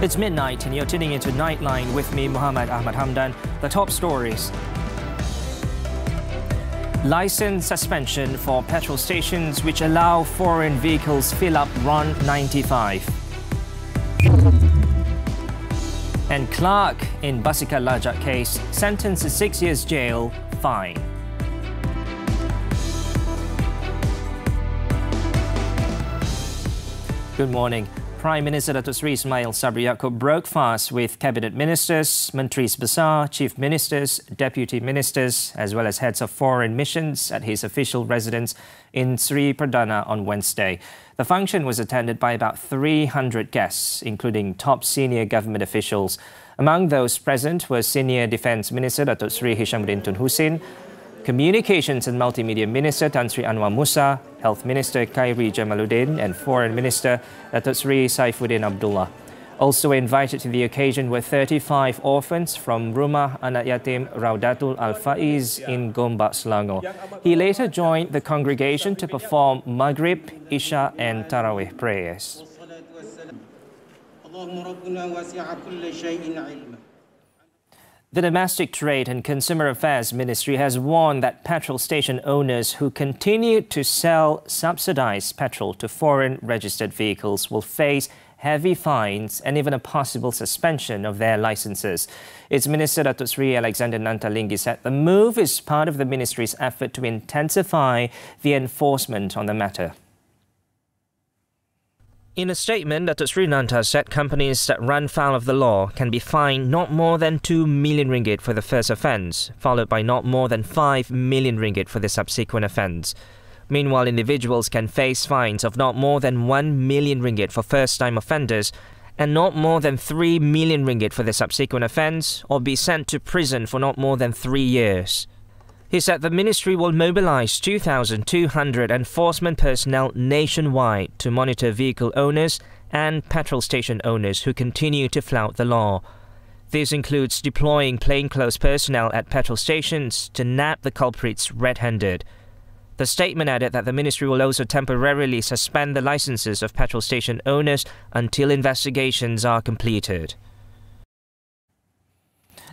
It's midnight and you're tuning into Nightline with me, Muhammed, Ahmad, Hamdan. The top stories. License suspension for petrol stations which allow foreign vehicles fill up RON 95. And Clerk in Basikal Lajak case sentenced to 6 years jail, fine. Good morning. Prime Minister Datuk Seri Ismail Sabri Yaakob broke fast with Cabinet Ministers, Menteri Besar, Chief Ministers, Deputy Ministers as well as heads of foreign missions at his official residence in Sri Perdana on Wednesday. The function was attended by about 300 guests, including top senior government officials. Among those present were Senior Defence Minister Datuk Seri Hishamuddin Tun Hussein, Communications and Multimedia Minister Tan Sri Anwar Musa, Health Minister Khairi Jamaluddin and Foreign Minister Datuk Seri Saifuddin Abdullah. Also invited to the occasion were 35 orphans from Rumah Anak Yatim Raudatul Al-Faiz in Gombak, Selangor. He later joined the congregation to perform Maghrib, Isha and Tarawih prayers. The Domestic Trade and Consumer Affairs Ministry has warned that petrol station owners who continue to sell subsidized petrol to foreign registered vehicles will face heavy fines and even a possible suspension of their licenses. Its Minister Datuk Seri Alexander Nantalinggi said the move is part of the ministry's effort to intensify the enforcement on the matter. In a statement, Datuk Seri Nanta said companies that run foul of the law can be fined not more than 2 million ringgit for the first offence, followed by not more than 5 million ringgit for the subsequent offence. Meanwhile, individuals can face fines of not more than 1 million ringgit for first-time offenders and not more than 3 million ringgit for the subsequent offence, or be sent to prison for not more than 3 years. He said the ministry will mobilise 2,200 enforcement personnel nationwide to monitor vehicle owners and petrol station owners who continue to flout the law. This includes deploying plainclothes personnel at petrol stations to nab the culprits red-handed. The statement added that the ministry will also temporarily suspend the licenses of petrol station owners until investigations are completed.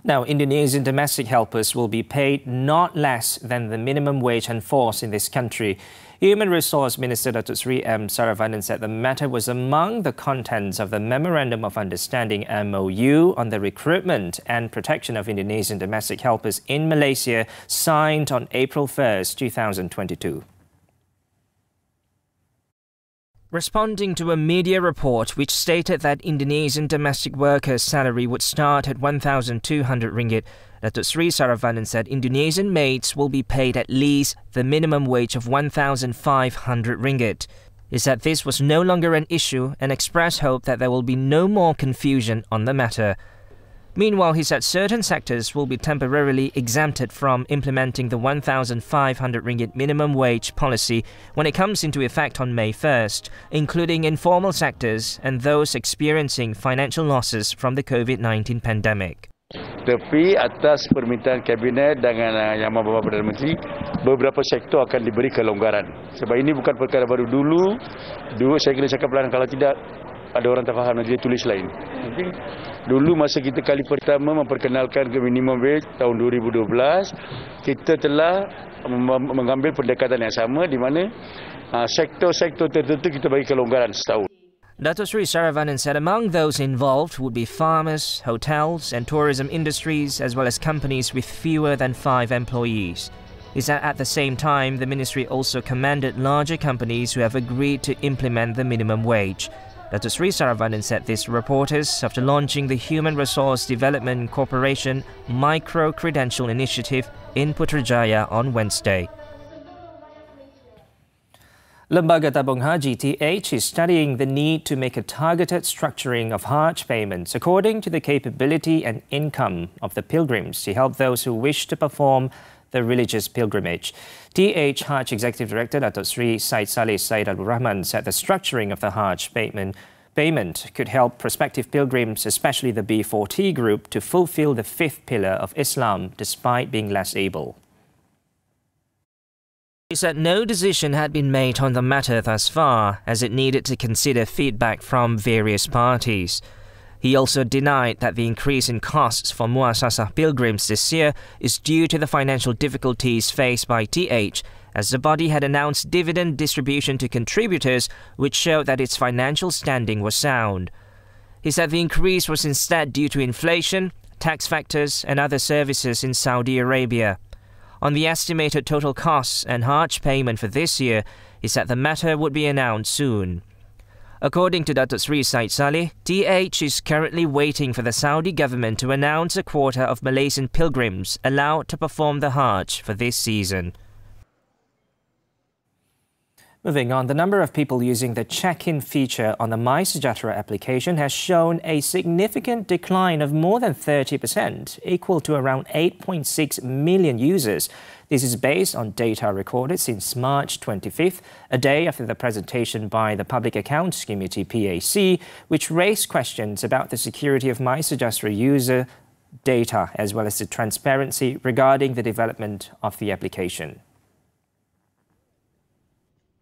Now, Indonesian domestic helpers will be paid not less than the minimum wage enforced in this country. Human Resource Minister Datuk Seri M. Saravanan said the matter was among the contents of the Memorandum of Understanding MOU on the recruitment and protection of Indonesian domestic helpers in Malaysia, signed on April 1st, 2022. Responding to a media report which stated that Indonesian domestic workers' salary would start at 1,200 ringgit, Datuk Seri Saravanan said Indonesian maids will be paid at least the minimum wage of 1,500 ringgit. He said this was no longer an issue and expressed hope that there will be no more confusion on the matter. Meanwhile, he said certain sectors will be temporarily exempted from implementing the 1,500 ringgit minimum wage policy when it comes into effect on May 1st, including informal sectors and those experiencing financial losses from the COVID-19 pandemic. Tapi atas permintaan Kabinet dengan Yang Amat Perdana Menteri, beberapa sektor akan diberi kelonggaran. Sebab ini bukan perkara baru dulu saya kena cakap pelan kalau tidak ada orang terfaham dan dia tulis lain. Okay. Dulu masa kita kali pertama memperkenalkan ke minimum wage tahun 2012, kita telah mengambil pendekatan yang sama di mana sektor-sektor tertentu kita bagi kelonggaran setahun. Datuk Seri Saravanan said among those involved would be farmers, hotels and tourism industries as well as companies with fewer than 5 employees. He said at the same time the ministry also commended larger companies who have agreed to implement the minimum wage. Datuk Seri Saravanan said this to reporters after launching the Human Resource Development Corporation Micro-Credential Initiative in Putrajaya on Wednesday. Lembaga Tabung Haji TH is studying the need to make a targeted structuring of Hajj payments according to the capability and income of the pilgrims to help those who wish to perform the religious pilgrimage. TH Hajj Executive Director Datuk Seri Said Saleh Said Abdul Rahman said the structuring of the Hajj payment could help prospective pilgrims, especially the B40 group, to fulfill the 5th pillar of Islam despite being less able. He said no decision had been made on the matter thus far, as it needed to consider feedback from various parties. He also denied that the increase in costs for Muassasah pilgrims this year is due to the financial difficulties faced by TH, as the body had announced dividend distribution to contributors, which showed that its financial standing was sound. He said the increase was instead due to inflation, tax factors and other services in Saudi Arabia. On the estimated total costs and Hajj payment for this year, he said the matter would be announced soon. According to Datuk Sri Said Saleh, TH is currently waiting for the Saudi government to announce a quota of Malaysian pilgrims allowed to perform the Hajj for this season. Moving on, the number of people using the check-in feature on the MySejahtera application has shown a significant decline of more than 30%, equal to around 8.6 million users. This is based on data recorded since March 25th, a day after the presentation by the Public Accounts Committee (PAC), which raised questions about the security of MySejahtera user data as well as the transparency regarding the development of the application.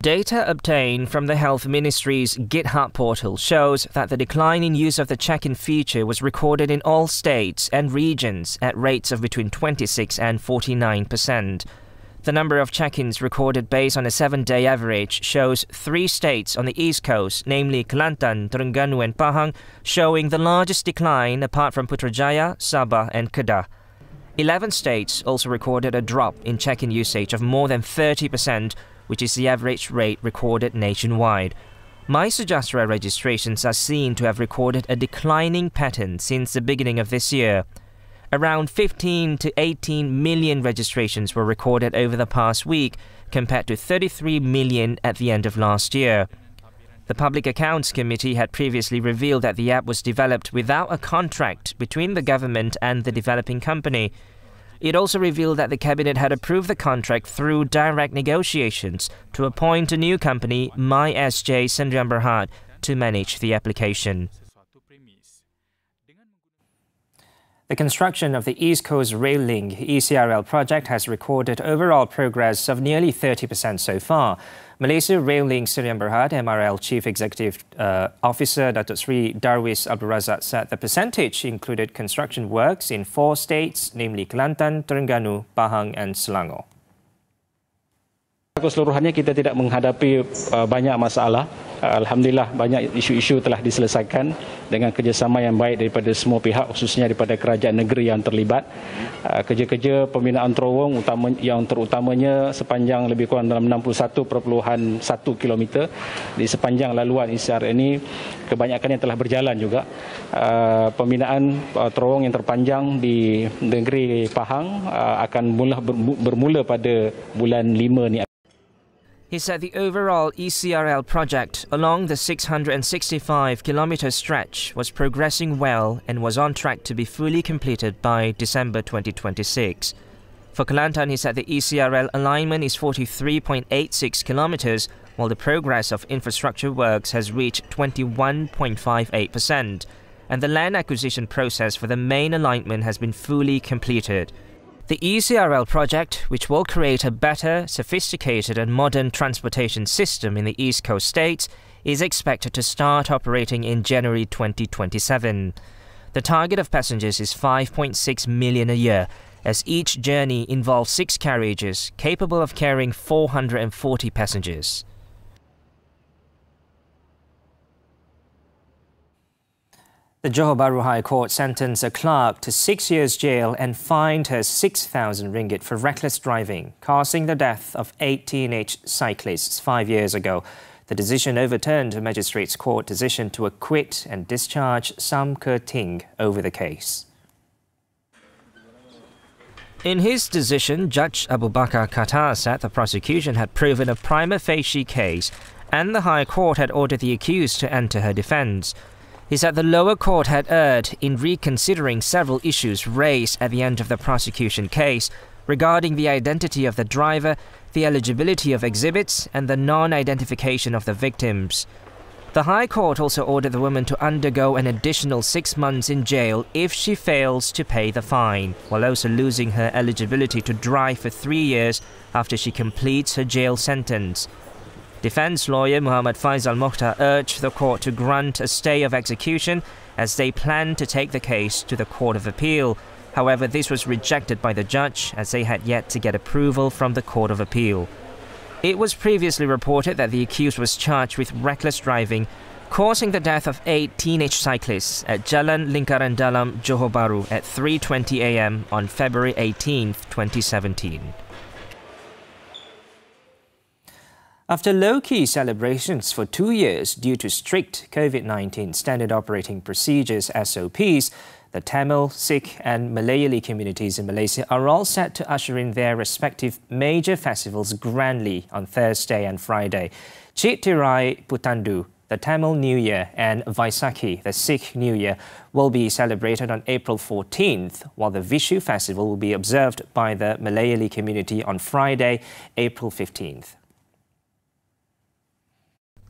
Data obtained from the Health Ministry's GitHub portal shows that the decline in use of the check-in feature was recorded in all states and regions at rates of between 26 and 49%. The number of check-ins recorded based on a 7-day average shows 3 states on the East Coast, namely Kelantan, Terengganu and Pahang, showing the largest decline apart from Putrajaya, Sabah and Kedah. 11 states also recorded a drop in check-in usage of more than 30%, which is the average rate recorded nationwide. MySejahtera registrations are seen to have recorded a declining pattern since the beginning of this year. Around 15 to 18 million registrations were recorded over the past week, compared to 33 million at the end of last year. The Public Accounts Committee had previously revealed that the app was developed without a contract between the government and the developing company. It also revealed that the Cabinet had approved the contract through direct negotiations to appoint a new company, MySJ Sdn Bhd, to manage the application. The construction of the East Coast Rail Link ECRL project has recorded overall progress of nearly 30% so far. Malaysia Rail Link Sdn Bhd MRL Chief Executive Officer Datuk Sri Darwis Abdul Razak said the percentage included construction works in 4 states, namely Kelantan, Terengganu, Pahang and Selangor. Keseluruhannya kita tidak menghadapi banyak masalah. Alhamdulillah banyak isu-isu telah diselesaikan dengan kerjasama yang baik daripada semua pihak, khususnya daripada kerajaan negeri yang terlibat. Kerja-kerja pembinaan terowong yang terutamanya sepanjang lebih kurang dalam 61.1 km di sepanjang laluan ECRL ini kebanyakan yang telah berjalan juga. Pembinaan terowong yang terpanjang di negeri Pahang akan bermula pada bulan 5 ni. He said the overall ECRL project along the 665-kilometre stretch was progressing well and was on track to be fully completed by December 2026. For Kelantan, he said the ECRL alignment is 43.86 kilometres, while the progress of infrastructure works has reached 21.58%, and the land acquisition process for the main alignment has been fully completed. The ECRL project, which will create a better, sophisticated and modern transportation system in the East Coast states, is expected to start operating in January 2027. The target of passengers is 5.6 million a year, as each journey involves 6 carriages capable of carrying 440 passengers. The Johor Bahru High Court sentenced a clerk to 6 years jail and fined her 6,000 ringgit for reckless driving, causing the death of 8 teenage cyclists 5 years ago. The decision overturned a magistrate's court decision to acquit and discharge Sam Ker Ting over the case. In his decision, Judge Abu Bakar Qatar said the prosecution had proven a prima facie case and the High Court had ordered the accused to enter her defence. He said the lower court had erred in reconsidering several issues raised at the end of the prosecution case regarding the identity of the driver, the eligibility of exhibits, and the non-identification of the victims. The High Court also ordered the woman to undergo an additional 6 months in jail if she fails to pay the fine, while also losing her eligibility to drive for 3 years after she completes her jail sentence. Defence lawyer Muhammad Faisal Mokhtar urged the court to grant a stay of execution as they planned to take the case to the Court of Appeal. However, this was rejected by the judge as they had yet to get approval from the Court of Appeal. It was previously reported that the accused was charged with reckless driving, causing the death of 8 teenage cyclists at Jalan Lingkaran Dalam, Johor Bahru at 3:20 a.m. on February 18, 2017. After low-key celebrations for 2 years due to strict COVID-19 Standard Operating Procedures (SOPs), the Tamil, Sikh and Malayali communities in Malaysia are all set to usher in their respective major festivals grandly on Thursday and Friday. Chittirai Putandu, the Tamil New Year, and Vaisakhi, the Sikh New Year, will be celebrated on April 14th, while the Vishu festival will be observed by the Malayali community on Friday, April 15th.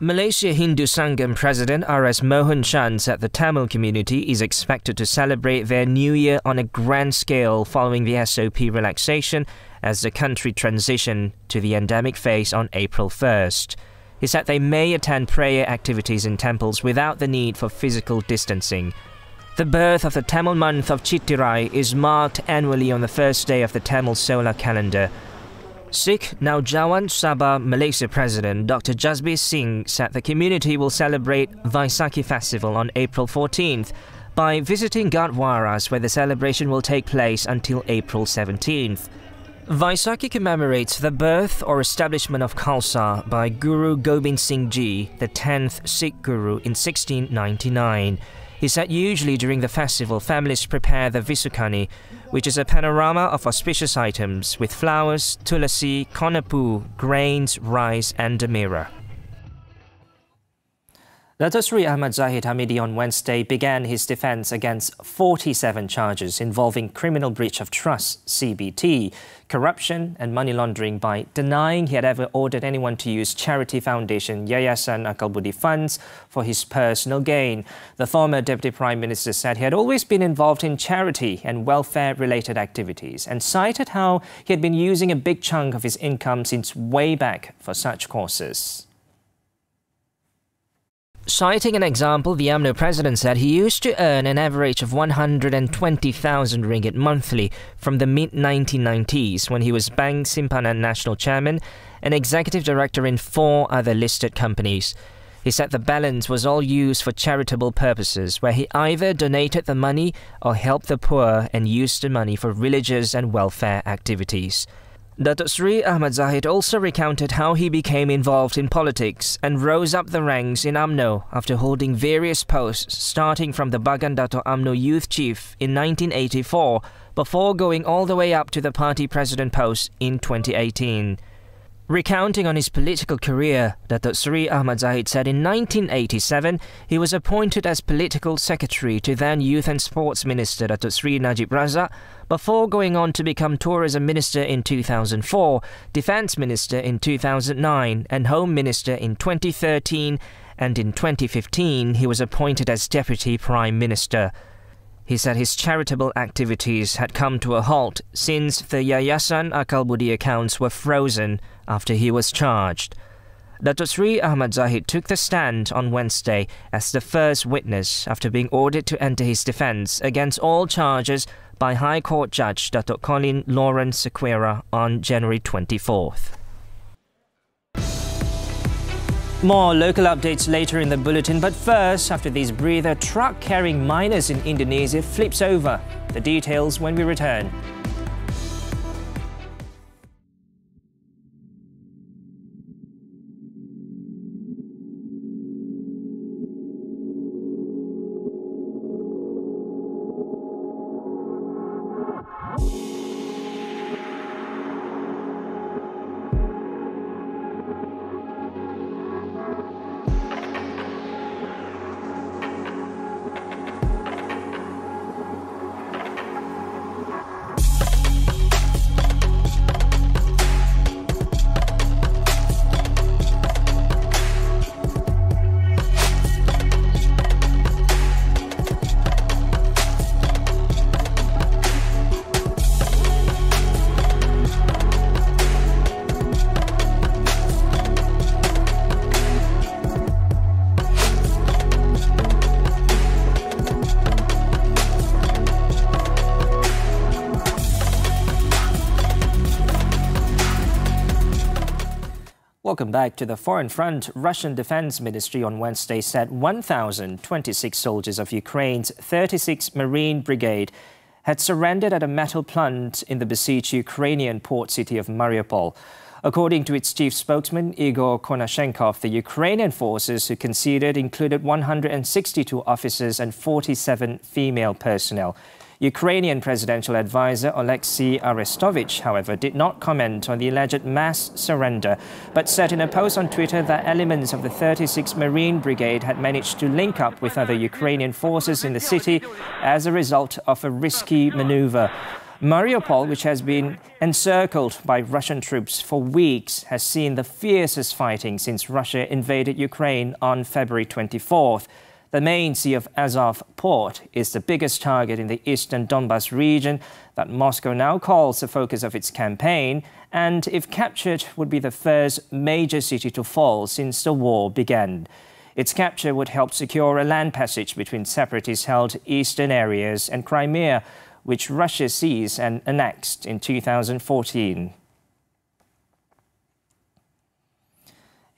Malaysia Hindu Sangam President R.S. Mohan Chand said the Tamil community is expected to celebrate their New Year on a grand scale following the SOP relaxation as the country transitioned to the endemic phase on April 1st. He said they may attend prayer activities in temples without the need for physical distancing. The birth of the Tamil month of Chittirai is marked annually on the first day of the Tamil solar calendar. Sikh Naujawan Sabha Malaysia President Dr. Jasbir Singh said the community will celebrate Vaisakhi festival on April 14th by visiting Gurdwaras where the celebration will take place until April 17th. Vaisakhi commemorates the birth or establishment of Khalsa by Guru Gobind Singh Ji, the 10th Sikh Guru, in 1699. He said usually during the festival, families prepare the Visukani, which is a panorama of auspicious items with flowers, tulasi, konapu, grains, rice and a mirror. Datuk Seri Ahmad Zahid Hamidi on Wednesday began his defence against 47 charges involving criminal breach of trust, CBT, corruption and money laundering by denying he had ever ordered anyone to use charity foundation Yayasan Akal Budi funds for his personal gain. The former Deputy Prime Minister said he had always been involved in charity and welfare-related activities and cited how he had been using a big chunk of his income since way back for such causes. Citing an example, the UMNO president said he used to earn an average of 120,000 ringgit monthly from the mid-1990s when he was Bank Simpanan National Chairman and Executive Director in 4 other listed companies. He said the balance was all used for charitable purposes, where he either donated the money or helped the poor and used the money for religious and welfare activities. Datuk Seri Ahmad Zahid also recounted how he became involved in politics and rose up the ranks in UMNO after holding various posts starting from the Bagan Dato' UMNO Youth Chief in 1984 before going all the way up to the party president post in 2018. Recounting on his political career, Datuk Seri Ahmad Zahid said in 1987 he was appointed as political secretary to then Youth and Sports Minister Datuk Seri Najib Razak before going on to become Tourism Minister in 2004, Defence Minister in 2009 and Home Minister in 2013, and in 2015 he was appointed as Deputy Prime Minister. He said his charitable activities had come to a halt since the Yayasan Akal Budi accounts were frozen after he was charged. Datuk Seri Ahmad Zahid took the stand on Wednesday as the first witness after being ordered to enter his defence against all charges by High Court Judge Datuk Colin Lawrence Sequeira on January 24th. More local updates later in the bulletin, but first, after this breather, truck carrying miners in Indonesia flips over. The details when we return. Welcome back to the Foreign Front. Russian Defense Ministry on Wednesday said 1,026 soldiers of Ukraine's 36th Marine Brigade had surrendered at a metal plant in the besieged Ukrainian port city of Mariupol. According to its chief spokesman, Igor Konashenkov, the Ukrainian forces who conceded included 162 officers and 47 female personnel. Ukrainian presidential advisor Alexei Arestovich, however, did not comment on the alleged mass surrender, but said in a post on Twitter that elements of the 36th Marine Brigade had managed to link up with other Ukrainian forces in the city as a result of a risky maneuver. Mariupol, which has been encircled by Russian troops for weeks, has seen the fiercest fighting since Russia invaded Ukraine on February 24th. The main Sea of Azov port is the biggest target in the eastern Donbas region that Moscow now calls the focus of its campaign, and if captured, would be the first major city to fall since the war began. Its capture would help secure a land passage between separatist-held eastern areas and Crimea, which Russia seized and annexed in 2014.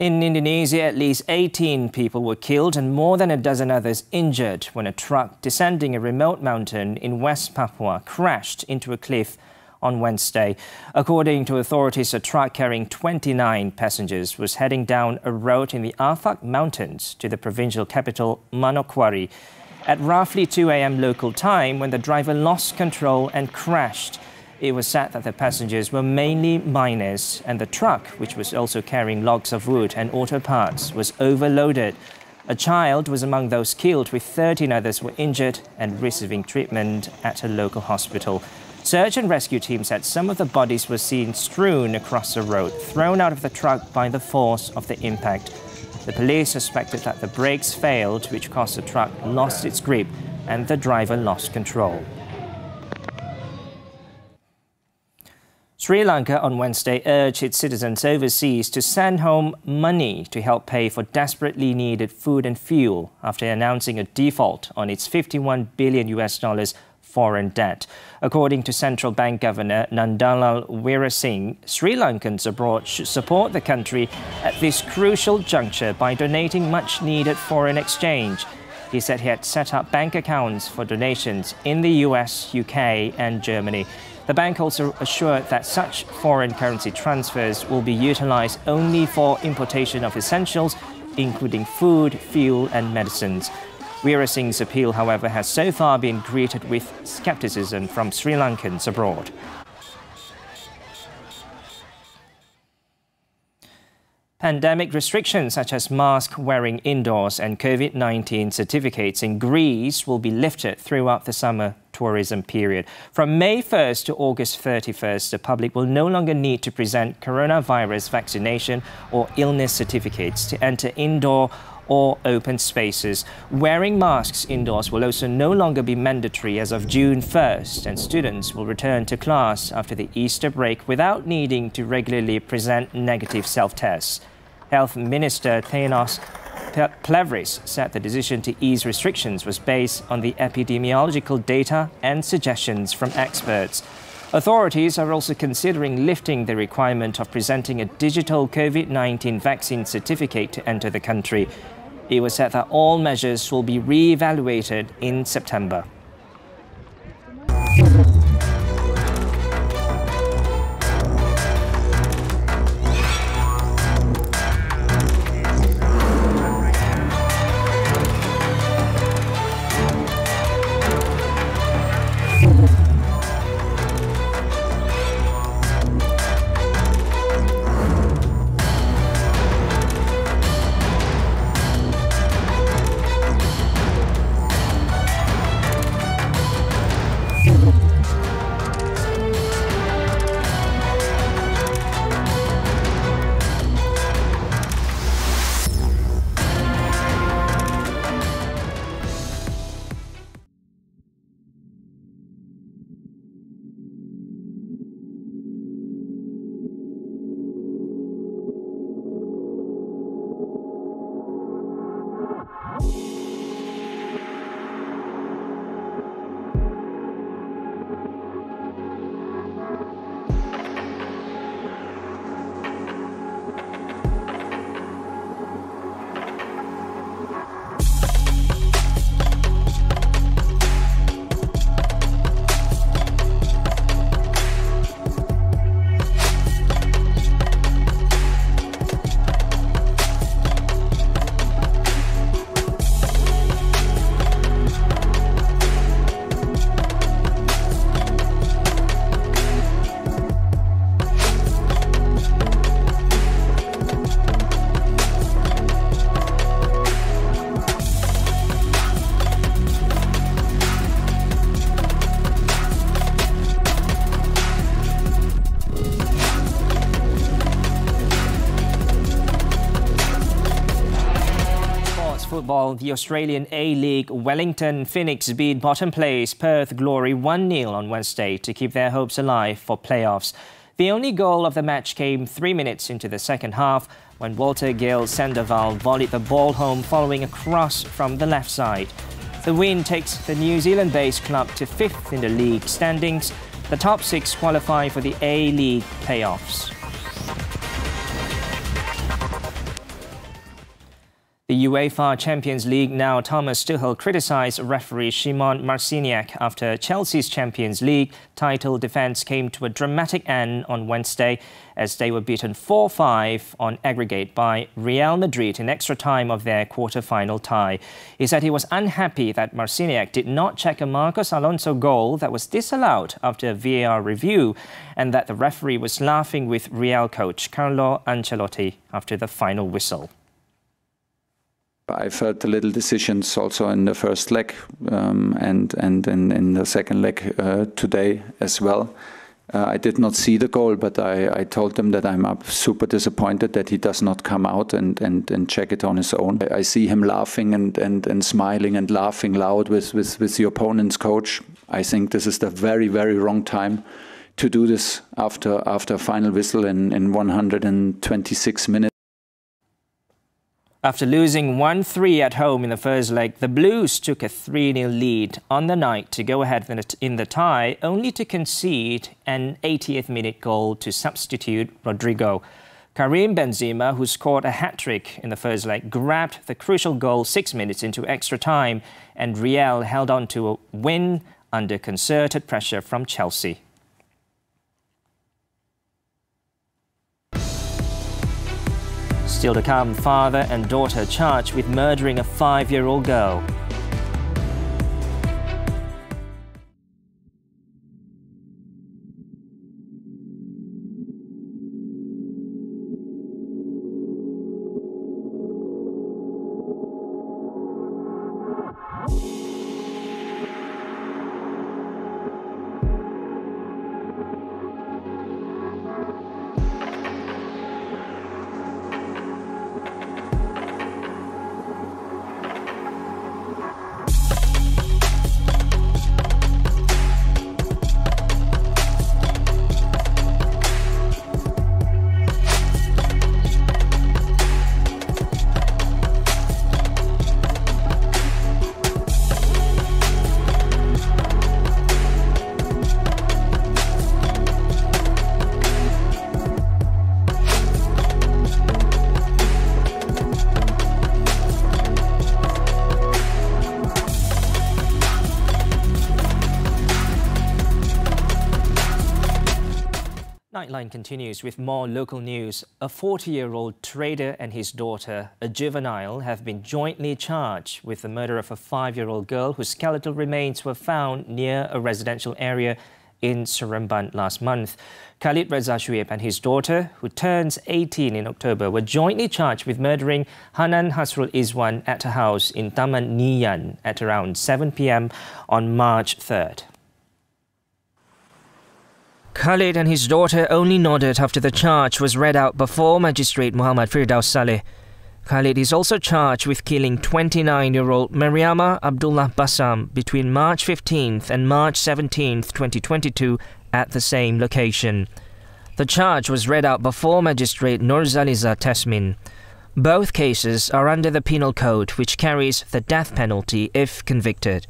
In Indonesia, at least 18 people were killed and more than a dozen others injured when a truck descending a remote mountain in West Papua crashed into a cliff on Wednesday. According to authorities, a truck carrying 29 passengers was heading down a road in the Afak Mountains to the provincial capital, Manokwari, at roughly 2 a.m. local time when the driver lost control and crashed. It was said that the passengers were mainly miners and the truck, which was also carrying logs of wood and auto parts, was overloaded. A child was among those killed, with 13 others were injured and receiving treatment at a local hospital. Search and rescue teams said some of the bodies were seen strewn across the road, thrown out of the truck by the force of the impact. The police suspected that the brakes failed, which caused the truck lost its grip and the driver lost control. Sri Lanka on Wednesday urged its citizens overseas to send home money to help pay for desperately needed food and fuel after announcing a default on its $51 billion foreign debt. According to Central Bank Governor Nandalal Weerasinghe, Sri Lankans abroad should support the country at this crucial juncture by donating much-needed foreign exchange. He said he had set up bank accounts for donations in the US, UK and Germany. The bank also assured that such foreign currency transfers will be utilized only for importation of essentials, including food, fuel and medicines. Weerasinghe's appeal, however, has so far been greeted with skepticism from Sri Lankans abroad. Pandemic restrictions such as mask wearing indoors and COVID-19 certificates in Greece will be lifted throughout the summer tourism period. From May 1st to August 31st, the public will no longer need to present coronavirus vaccination or illness certificates to enter indoor or open spaces. Wearing masks indoors will also no longer be mandatory as of June 1st, and students will return to class after the Easter break without needing to regularly present negative self-tests. Health Minister Thanos Plevris said the decision to ease restrictions was based on the epidemiological data and suggestions from experts. Authorities are also considering lifting the requirement of presenting a digital COVID-19 vaccine certificate to enter the country. It was said that all measures will be re-evaluated in September. football, the Australian A-League Wellington Phoenix beat bottom place Perth Glory 1-0 on Wednesday to keep their hopes alive for playoffs. The only goal of the match came 3 minutes into the second half when Walter Gale Sandoval volleyed the ball home following a cross from the left side. The win takes the New Zealand-based club to 5th in the league standings. The top 6 qualify for the A-League playoffs. The UEFA Champions League now Thomas Tuchel criticised referee Szymon Marciniak after Chelsea's Champions League title defence came to a dramatic end on Wednesday as they were beaten 4-5 on aggregate by Real Madrid in extra time of their quarter-final tie. He said he was unhappy that Marciniak did not check a Marcos Alonso goal that was disallowed after a VAR review and that the referee was laughing with Real coach Carlo Ancelotti after the final whistle. I felt the little decisions also in the first leg and in the second leg today as well. I did not see the goal, but I told them that I'm super disappointed that he does not come out and check it on his own. I see him laughing and smiling and laughing loud with the opponent's coach. I think this is the very, very wrong time to do this after a final whistle in 126 minutes. After losing 1-3 at home in the first leg, the Blues took a 3-0 lead on the night to go ahead in the tie, only to concede an 80th minute goal to substitute Rodrigo. Karim Benzema, who scored a hat-trick in the first leg, grabbed the crucial goal 6 minutes into extra time, and Real held on to a win under concerted pressure from Chelsea. Still to come, father and daughter charged with murdering a 5-year-old girl. Nightline continues with more local news. A 40-year-old trader and his daughter, a juvenile, have been jointly charged with the murder of a 5-year-old girl whose skeletal remains were found near a residential area in Seremban last month. Khalid Reza Shuib and his daughter, who turns 18 in October, were jointly charged with murdering Hanan Hasrul Izwan at a house in Taman Niyan at around 7 p.m. on March 3rd. Khalid and his daughter only nodded after the charge was read out before Magistrate Muhammad Firdaus Saleh. Khalid is also charged with killing 29-year-old Mariama Abdullah Bassam between March 15th and March 17th, 2022 at the same location. The charge was read out before Magistrate Nurzaliza Tasmin. Both cases are under the Penal Code, which carries the death penalty if convicted.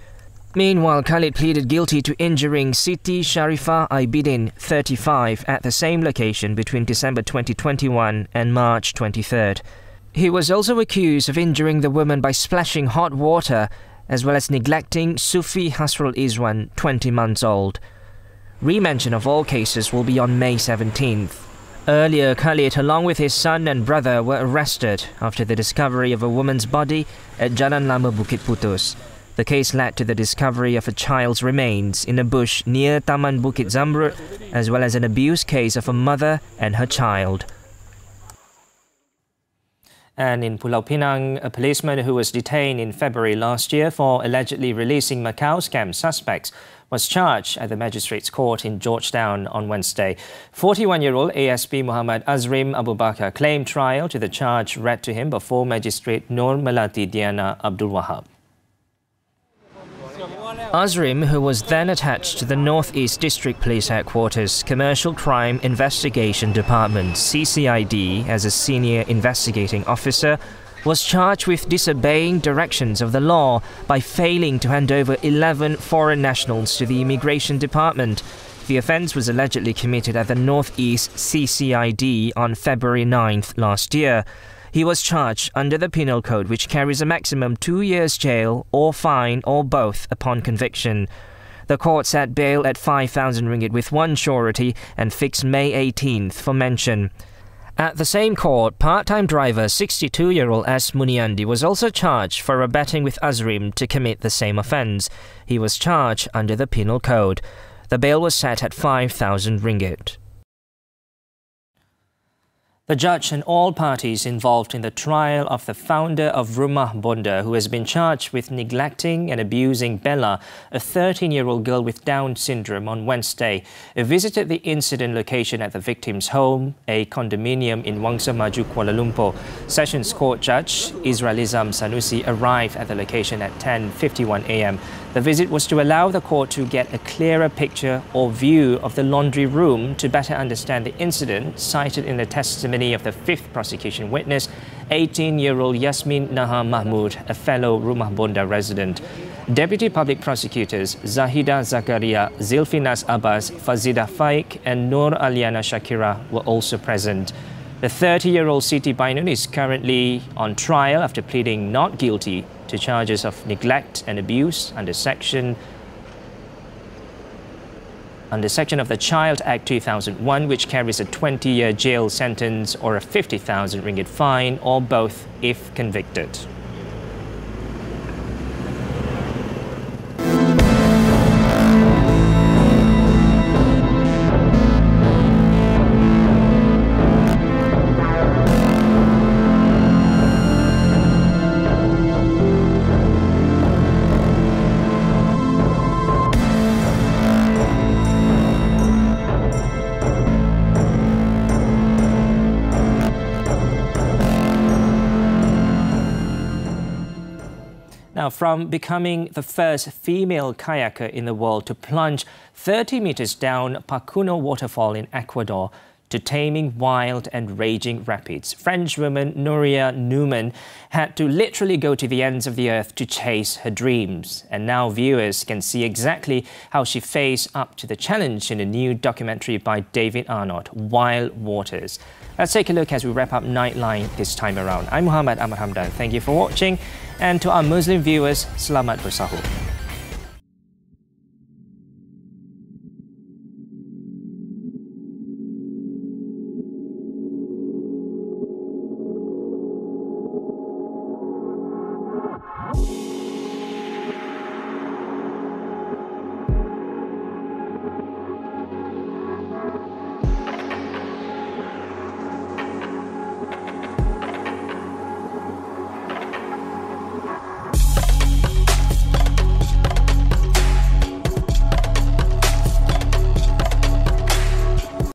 Meanwhile, Khalid pleaded guilty to injuring Siti Sharifah Aibidin, 35, at the same location between December 2021 and March 23rd. He was also accused of injuring the woman by splashing hot water, as well as neglecting Sufi Hasrul Izwan, 20 months old. Remention of all cases will be on May 17th. Earlier, Khalid, along with his son and brother, were arrested after the discovery of a woman's body at Jalan Lama Bukit Putus. The case led to the discovery of a child's remains in a bush near Taman Bukit Zamrud, as well as an abuse case of a mother and her child. And in Pulau Pinang, a policeman who was detained in February last year for allegedly releasing Macau scam suspects was charged at the Magistrates Court in Georgetown on Wednesday. 41-year-old ASP Muhammad Azrim Abu Bakar claimed trial to the charge read to him before Magistrate Nur Melati Diana Abdul Wahab. Azrim, who was then attached to the North East District Police Headquarters Commercial Crime Investigation Department (CCID) as a senior investigating officer, was charged with disobeying directions of the law by failing to hand over 11 foreign nationals to the Immigration Department. The offence was allegedly committed at the North East CCID on February 9th last year. He was charged under the Penal Code, which carries a maximum 2 years jail or fine or both upon conviction. The court set bail at 5,000 ringgit with one surety and fixed May 18th for mention. At the same court, part-time driver 62-year-old S. Muniandi was also charged for abetting with Azrim to commit the same offence. He was charged under the Penal Code. The bail was set at 5,000 ringgit. The judge and all parties involved in the trial of the founder of Rumah, Bunda, who has been charged with neglecting and abusing Bella, a 13-year-old girl with Down syndrome, on Wednesday, visited the incident location at the victim's home, a condominium in Wangsa Maju, Kuala Lumpur. Sessions Court Judge Israelizam Sanusi arrived at the location at 10:51 a.m. The visit was to allow the court to get a clearer picture or view of the laundry room to better understand the incident, cited in the testimony of the fifth prosecution witness, 18-year-old Yasmin Naha Mahmood, a fellow Rumah Bunda resident. Deputy Public Prosecutors Zahida Zakaria, Zilfinas Abbas, Fazida Faik and Nur Aliana Shakira were also present. The 30-year-old Siti Bainun is currently on trial after pleading not guilty to charges of neglect and abuse under section of the Child Act 2001, which carries a 20-year jail sentence or a 50,000 ringgit fine, or both if convicted. Now, from becoming the first female kayaker in the world to plunge 30 meters down Pacuno waterfall in Ecuador to taming wild and raging rapids, French woman Nuria Newman had to literally go to the ends of the earth to chase her dreams. And now viewers can see exactly how she faced up to the challenge in a new documentary by David Arnott, Wild Waters. Let's take a look as we wrap up Nightline this time around. I'm Muhammed Hamdan. Thank you for watching. And to our Muslim viewers, Selamat Bersahur.